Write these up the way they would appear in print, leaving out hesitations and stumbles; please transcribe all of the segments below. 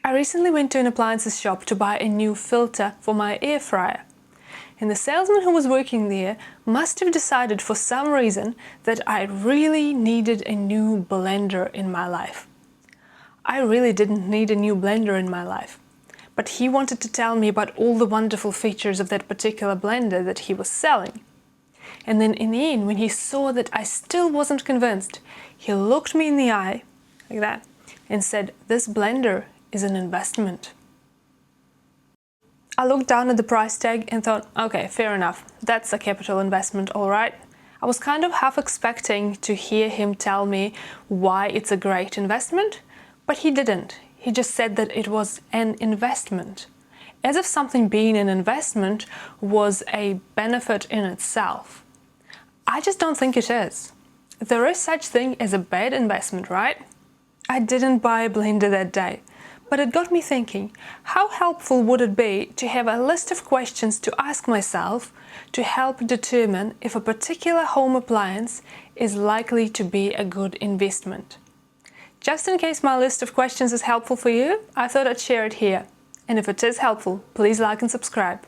I recently went to an appliances shop to buy a new filter for my air fryer. And the salesman who was working there must have decided for some reason that I really needed a new blender in my life. I really didn't need a new blender in my life, but he wanted to tell me about all the wonderful features of that particular blender that he was selling. And then in the end, when he saw that I still wasn't convinced, he looked me in the eye, like that, and said, "This blender is an investment." I looked down at the price tag and thought, okay, fair enough, that's a capital investment, all right. I was kind of half expecting to hear him tell me why it's a great investment, but he didn't. He just said that it was an investment, as if something being an investment was a benefit in itself. I just don't think it is. There is such thing as a bad investment, right? I didn't buy a blender that day. But it got me thinking, how helpful would it be to have a list of questions to ask myself to help determine if a particular home appliance is likely to be a good investment? Just in case my list of questions is helpful for you, I thought I'd share it here. And if it is helpful, please like and subscribe.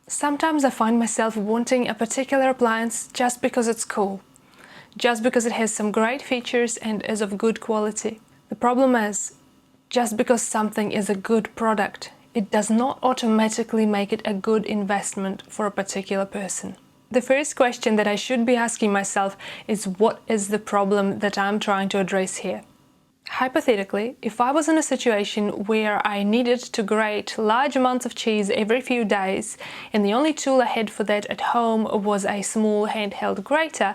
Sometimes I find myself wanting a particular appliance just because it's cool, just because it has some great features and is of good quality. The problem is, just because something is a good product, it does not automatically make it a good investment for a particular person. The first question that I should be asking myself is, what is the problem that I'm trying to address here? Hypothetically, if I was in a situation where I needed to grate large amounts of cheese every few days and the only tool I had for that at home was a small handheld grater,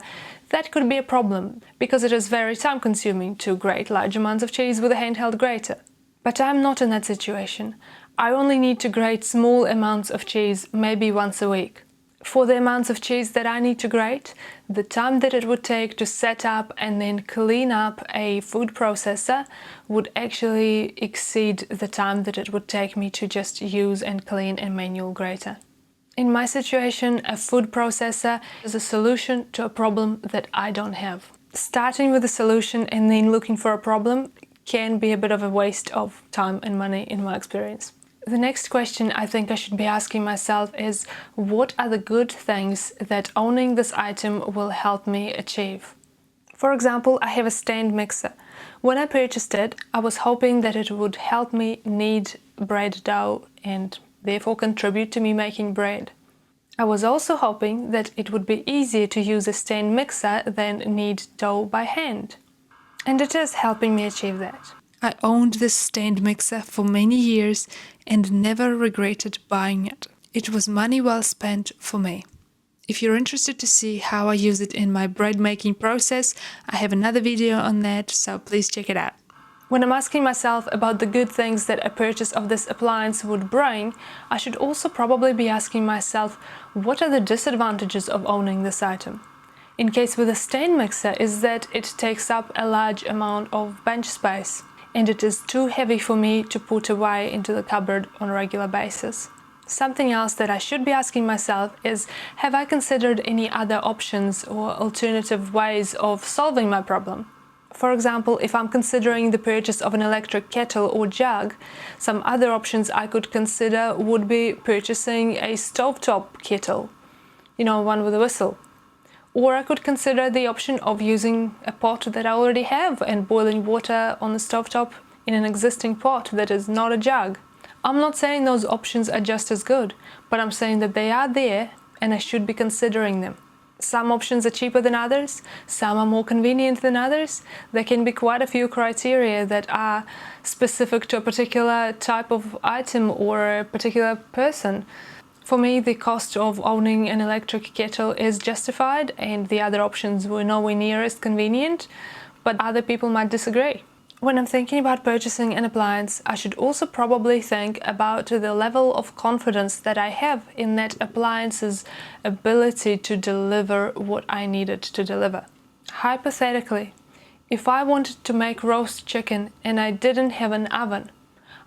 that could be a problem because it is very time-consuming to grate large amounts of cheese with a handheld grater. But I'm not in that situation. I only need to grate small amounts of cheese maybe once a week. For the amounts of cheese that I need to grate, the time that it would take to set up and then clean up a food processor would actually exceed the time that it would take me to just use and clean a manual grater. In my situation, a food processor is a solution to a problem that I don't have. Starting with a solution and then looking for a problem can be a bit of a waste of time and money in my experience. The next question I think I should be asking myself is, what are the good things that owning this item will help me achieve? For example, I have a stand mixer. When I purchased it, I was hoping that it would help me knead bread dough and therefore contribute to me making bread. I was also hoping that it would be easier to use a stand mixer than knead dough by hand. And it is helping me achieve that. I owned this stand mixer for many years and never regretted buying it. It was money well spent for me. If you're interested to see how I use it in my bread making process, I have another video on that, so please check it out. When I'm asking myself about the good things that a purchase of this appliance would bring, I should also probably be asking myself, what are the disadvantages of owning this item? In case with a stand mixer is that it takes up a large amount of bench space and it is too heavy for me to put away into the cupboard on a regular basis. Something else that I should be asking myself is, have I considered any other options or alternative ways of solving my problem? For example, if I'm considering the purchase of an electric kettle or jug, some other options I could consider would be purchasing a stovetop kettle, one with a whistle. Or I could consider the option of using a pot that I already have and boiling water on the stovetop in an existing pot that is not a jug. I'm not saying those options are just as good, but I'm saying that they are there and I should be considering them. Some options are cheaper than others, some are more convenient than others. There can be quite a few criteria that are specific to a particular type of item or a particular person. For me, the cost of owning an electric kettle is justified and the other options were nowhere near as convenient, but other people might disagree. When I'm thinking about purchasing an appliance, I should also probably think about the level of confidence that I have in that appliance's ability to deliver what I need it to deliver. Hypothetically, if I wanted to make roast chicken and I didn't have an oven,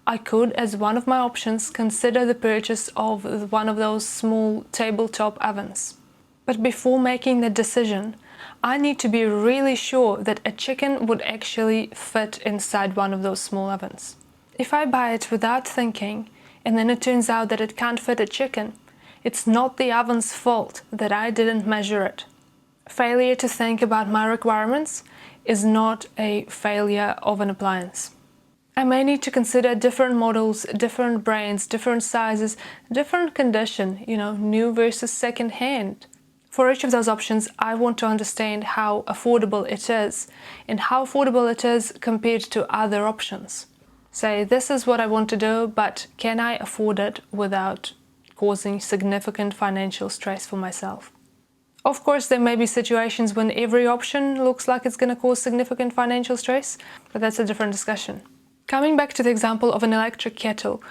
I could, as one of my options, consider the purchase of one of those small tabletop ovens. But before making the decision, I need to be really sure that a chicken would actually fit inside one of those small ovens. If I buy it without thinking, and then it turns out that it can't fit a chicken, it's not the oven's fault that I didn't measure it. Failure to think about my requirements is not a failure of an appliance. I may need to consider different models, different brands, different sizes, different condition, new versus second hand. For each of those options, I want to understand how affordable it is and how affordable it is compared to other options. Say, this is what I want to do, but can I afford it without causing significant financial stress for myself? Of course, there may be situations when every option looks like it's going to cause significant financial stress, but that's a different discussion. Coming back to the example of an electric kettle,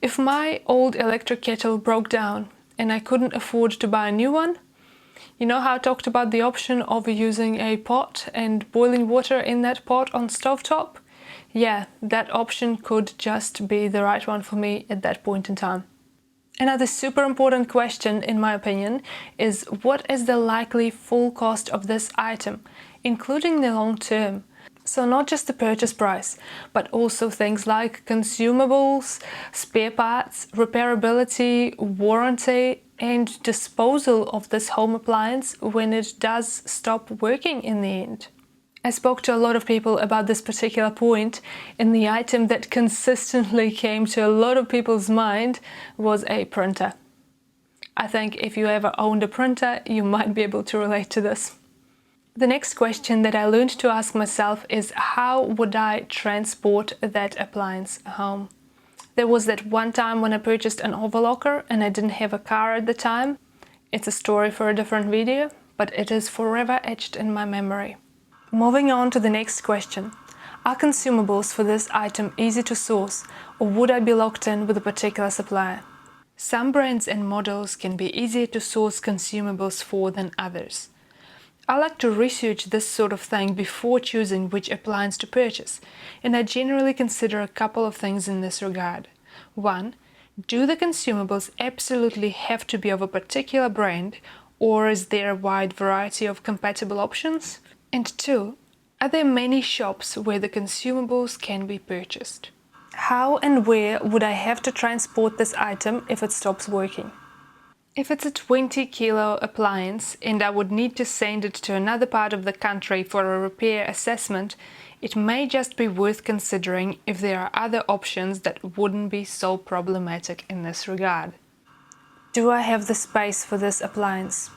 if my old electric kettle broke down and I couldn't afford to buy a new one, you know how I talked about the option of using a pot and boiling water in that pot on stovetop? Yeah, that option could just be the right one for me at that point in time. Another super important question, in my opinion, is what is the likely full cost of this item, including the long term? So not just the purchase price, but also things like consumables, spare parts, repairability, warranty, and disposal of this home appliance when it does stop working in the end. I spoke to a lot of people about this particular point, and the item that consistently came to a lot of people's mind was a printer. I think if you ever owned a printer, you might be able to relate to this. The next question that I learned to ask myself is how would I transport that appliance home? There was that one time when I purchased an overlocker and I didn't have a car at the time. It's a story for a different video, but it is forever etched in my memory. Moving on to the next question. Are consumables for this item easy to source, or would I be locked in with a particular supplier? Some brands and models can be easier to source consumables for than others. I like to research this sort of thing before choosing which appliance to purchase, and I generally consider a couple of things in this regard. 1. Do the consumables absolutely have to be of a particular brand, or is there a wide variety of compatible options? And 2. Are there many shops where the consumables can be purchased? How and where would I have to transport this item if it stops working? If it's a 20-kilo appliance and I would need to send it to another part of the country for a repair assessment, it may just be worth considering if there are other options that wouldn't be so problematic in this regard. Do I have the space for this appliance?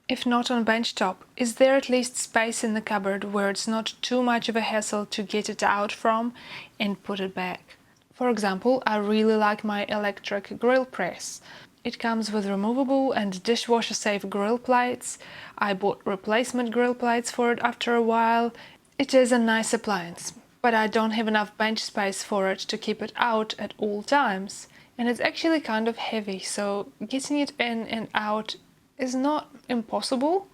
If not on benchtop, is there at least space in the cupboard where it's not too much of a hassle to get it out from and put it back? For example, I really like my electric grill press. It comes with removable and dishwasher-safe grill plates. I bought replacement grill plates for it after a while. It is a nice appliance, but I don't have enough bench space for it to keep it out at all times. And it's actually kind of heavy, so getting it in and out is not impossible,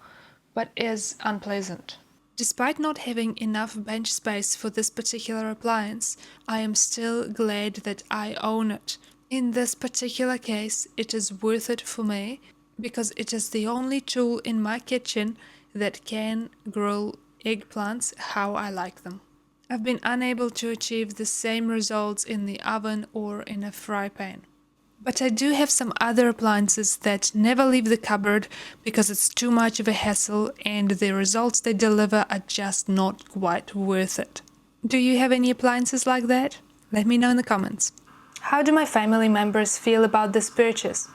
but is unpleasant. Despite not having enough bench space for this particular appliance, I am still glad that I own it. In this particular case, it is worth it for me because it is the only tool in my kitchen that can grill eggplants how I like them. I've been unable to achieve the same results in the oven or in a fry pan. But I do have some other appliances that never leave the cupboard because it's too much of a hassle and the results they deliver are just not quite worth it. Do you have any appliances like that? Let me know in the comments. How do my family members feel about this purchase?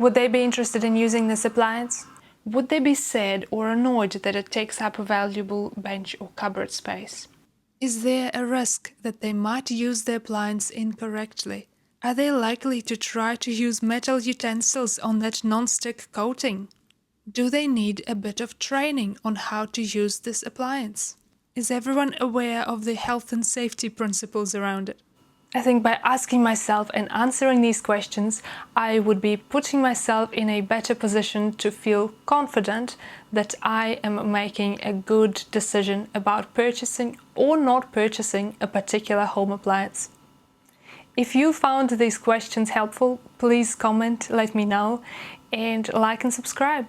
Would they be interested in using this appliance? Would they be sad or annoyed that it takes up valuable bench or cupboard space? Is there a risk that they might use the appliance incorrectly? Are they likely to try to use metal utensils on that non-stick coating? Do they need a bit of training on how to use this appliance? Is everyone aware of the health and safety principles around it? I think by asking myself and answering these questions, I would be putting myself in a better position to feel confident that I am making a good decision about purchasing or not purchasing a particular home appliance. If you found these questions helpful, please comment, let me know, and like and subscribe.